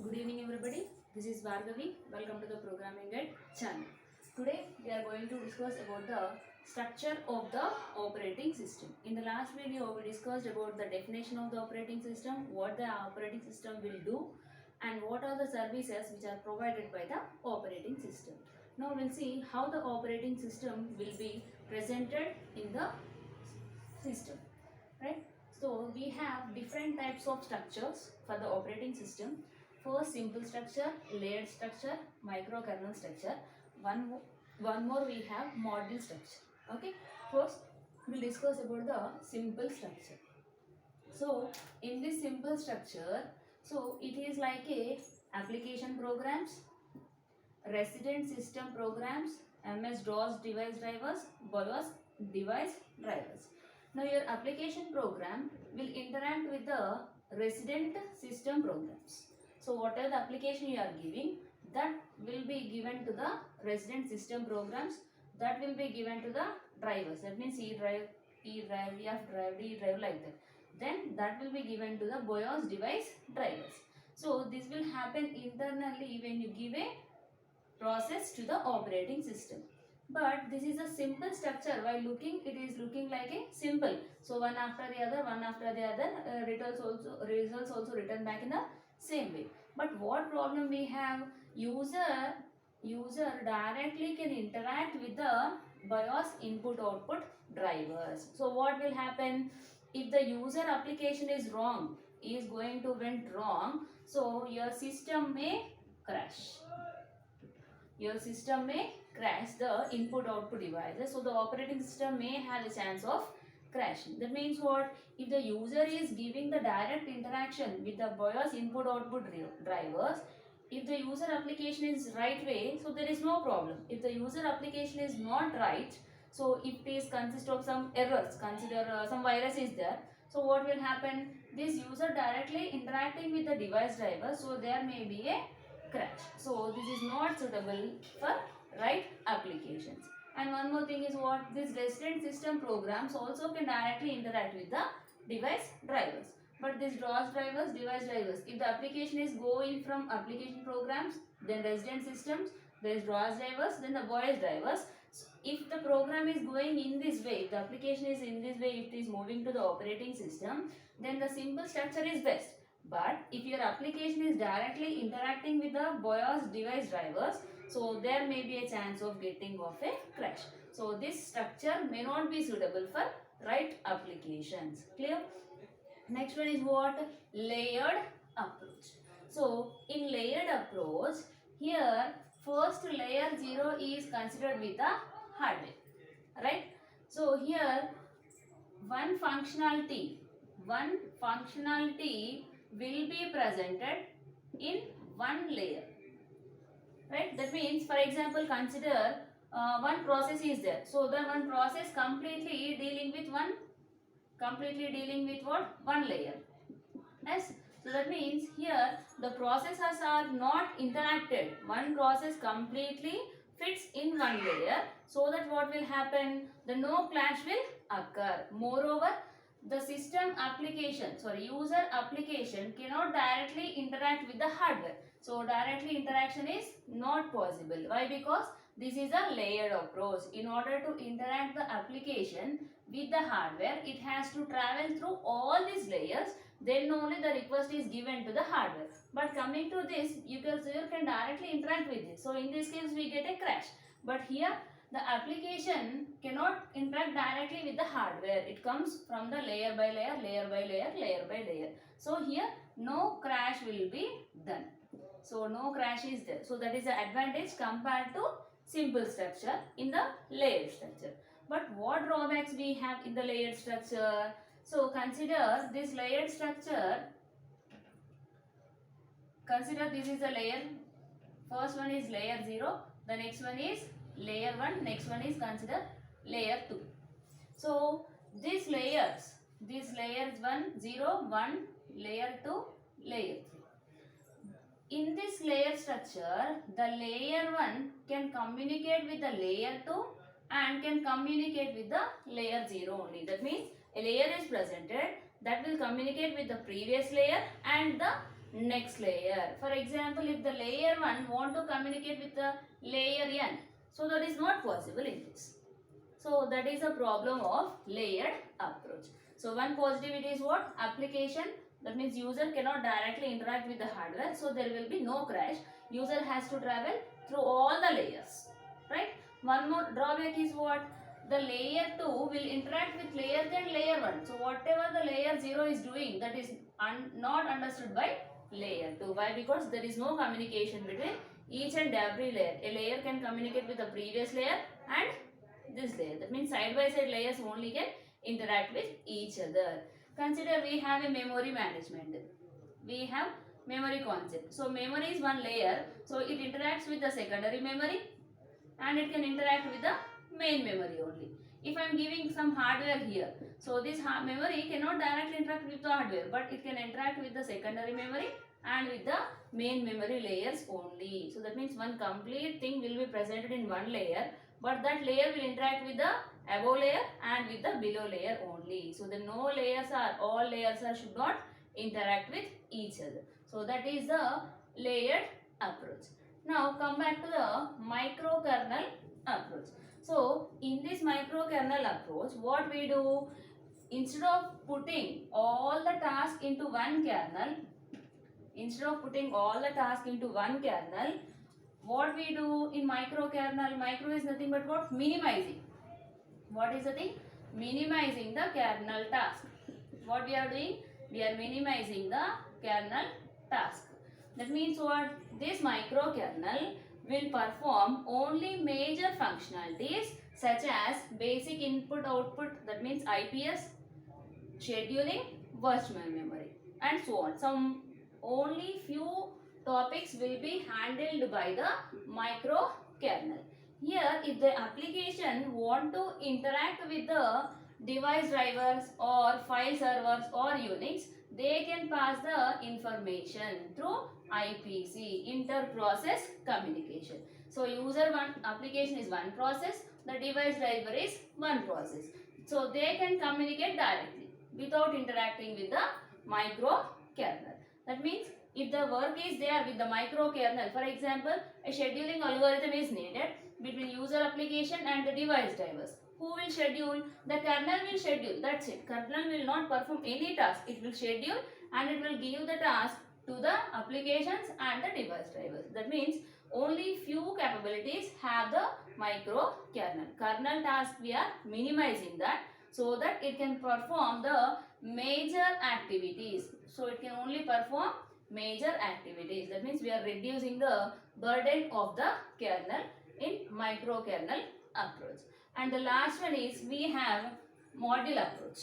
Good evening everybody. This is Bhargavi. Welcome to the Programming Guide channel. Today we are going to discuss about the structure of the operating system. In the last video we discussed about the definition of the operating system, what the operating system will do and what are the services which are provided by the operating system. Now we'll see how the operating system will be presented in the system, right? So we have different types of structures for the operating system. First, simple structure, layered structure, microkernel structure. One more we have module structure. Okay. First, we'll discuss about the simple structure. So in this simple structure, so it is like a application programs, resident system programs, MS-DOS device drivers, BIOS device drivers. Now your application program will interact with the resident system programs. So whatever the application you are giving, that will be given to the resident system programs, that will be given to the drivers. That means E drive, E drive, F drive, D drive, like that. Then that will be given to the BIOS device drivers. So this will happen internally when you give a process to the operating system. But this is a simple structure. While looking, it is looking like a simple. So one after the other, results also return back in the same way. But what problem we have? User directly can interact with the BIOS input output drivers. So what will happen if the user application is wrong, is going to went wrong? So your system may crash. Your system may crash the input output devices. So the operating system may have a chance of crashing. That means what? If the user is giving the direct interaction with the BIOS input output drivers, if the user application is right way, so there is no problem. If the user application is not right, so if it is consist of some errors, consider some virus is there. So what will happen? This user directly interacting with the device driver, so there may be a crash. So this is not suitable for right applications. And one more thing is what? These resident system programs also can directly interact with the device drivers. But these DOS drivers, device drivers, if the application is going from application programs, then resident systems, there is DOS drivers, then the BIOS drivers. So if the program is going in this way, if the application is in this way, if it is moving to the operating system, then the simple structure is best. But if your application is directly interacting with the BIOS device drivers, so there may be a chance of getting of a crash. So this structure may not be suitable for right applications. Clear? Next one is what? Layered approach. So in layered approach, here first layer 0 is considered with the hardware. Right? So here one functionality will be presented in one layer, right? That means, for example, consider one process is there. So the one process completely dealing with what? One layer. Yes. So that means here the processes are not interacted. One process completely fits in one layer, so that what will happen? The no clash will occur. Moreover, the system application, user application cannot directly interact with the hardware. So directly interaction is not possible. Why? Because this is a layered approach. In order to interact the application with the hardware, it has to travel through all these layers. Then only the request is given to the hardware. But coming to this, user can directly interact with this. So in this case, we get a crash. But here, the application cannot interact directly with the hardware. It comes from the layer by layer, layer by layer, layer by layer. So here no crash will be done. So no crash is there. So that is the advantage compared to simple structure in the layered structure. But what drawbacks we have in the layered structure? So consider this layered structure. Consider this is a layer. First one is layer 0. The next one is layer 1, next one is consider layer 2. So these layers 1, 0, 1, layer 2, layer 3. In this layer structure, the layer 1 can communicate with the layer 2 and can communicate with the layer 0 only. That means a layer is presented that will communicate with the previous layer and the next layer. For example, if the layer 1 want to communicate with the layer n, so that is not possible in this. So that is a problem of layered approach. So one positivity is what? Application. That means user cannot directly interact with the hardware. So there will be no crash. User has to travel through all the layers. Right? One more drawback is what? The layer 2 will interact with layer then layer 1. So whatever the layer 0 is doing, that is not understood by layer 2. Why? Because there is no communication between each and every layer. A layer can communicate with the previous layer and this layer. That means side by side layers only can interact with each other. Consider we have a memory management. We have memory concept. So memory is one layer. So it interacts with the secondary memory and it can interact with the main memory only. If I am giving some hardware here, so this memory cannot directly interact with the hardware, but it can interact with the secondary memory and with the main memory layers only. So that means one complete thing will be presented in one layer, but that layer will interact with the above layer and with the below layer only. So the all layers are should not interact with each other. So that is the layered approach. Now come back to the microkernel approach. So in this microkernel approach, what we do, instead of putting all the tasks into one kernel, what we do in microkernel, micro is nothing but what? Minimizing. What is the thing? Minimizing the kernel task. What we are doing? We are minimizing the kernel task. That means what? This microkernel will perform only major functionalities such as basic input output, that means IPS, scheduling, virtual memory and so on. Some only few topics will be handled by the microkernel. Here if the application want to interact with the device drivers or file servers or Unix, they can pass the information through IPC, inter-process communication. So user one application is one process, the device driver is one process. So they can communicate directly without interacting with the microkernel. That means if the work is there with the microkernel, for example, a scheduling algorithm is needed between user application and the device drivers. Who will schedule? The kernel will schedule. That's it. Kernel will not perform any task. It will schedule and it will give the task to the applications and the device drivers. That means only few capabilities have the microkernel. Kernel task we are minimizing that so that it can perform the major activities. So it can only perform major activities. That means we are reducing the burden of the kernel in microkernel approach. And the last one is we have module approach.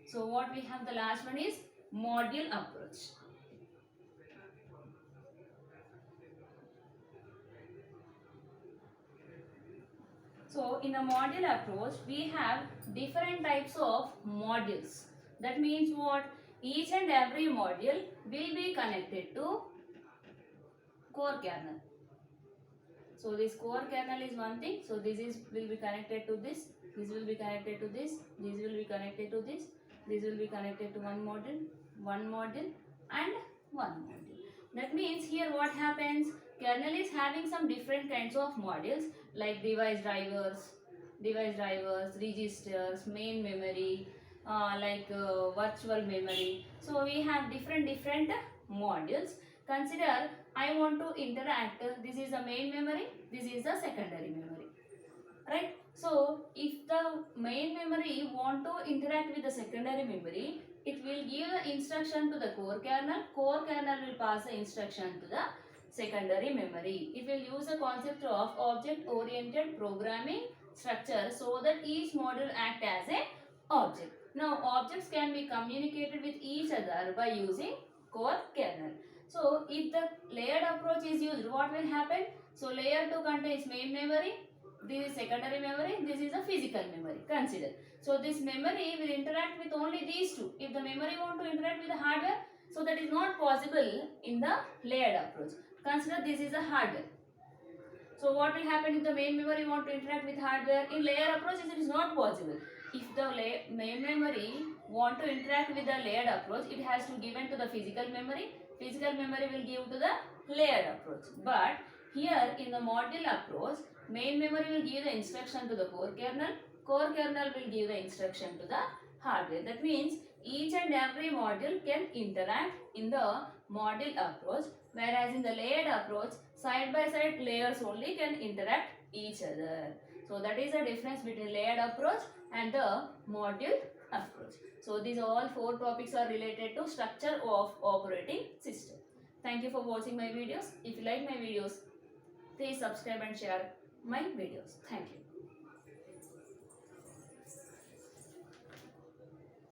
So what we have, the last one is module approach. So in the module approach, we have different types of modules. That means what? Each and every module will be connected to core kernel. So this core kernel is one thing. So this will be connected to this. This will be connected to this. This will be connected to this. This will be connected to one module, and one module. That means here what happens? Kernel is having some different kinds of modules like device drivers, registers, main memory, virtual memory. So we have different modules. Consider I want to interact. This is the main memory. This is the secondary memory. Right? So if the main memory want to interact with the secondary memory, it will give the instruction to the core kernel. Core kernel will pass the instruction to the secondary memory. It will use the concept of object-oriented programming structure so that each module act as a object. Now objects can be communicated with each other by using core kernel. So if the layered approach is used, what will happen? So layer 2 contains main memory. This is secondary memory, this is a physical memory. Consider. So this memory will interact with only these two. If the memory want to interact with the hardware, so that is not possible in the layered approach. Consider this is a hardware. So what will happen if the main memory want to interact with hardware? In layer approach, it is not possible. If the main memory want to interact with the layered approach, it has to given to the physical memory. Physical memory will give to the layered approach. But here in the module approach, main memory will give the instruction to the core kernel. Core kernel will give the instruction to the hardware. That means each and every module can interact in the module approach, whereas in the layered approach, side by side layers only can interact each other. So that is the difference between layered approach and the module approach. So these all 4 topics are related to structure of operating system. Thank you for watching my videos. If you like my videos, please subscribe and share my videos. Thank you.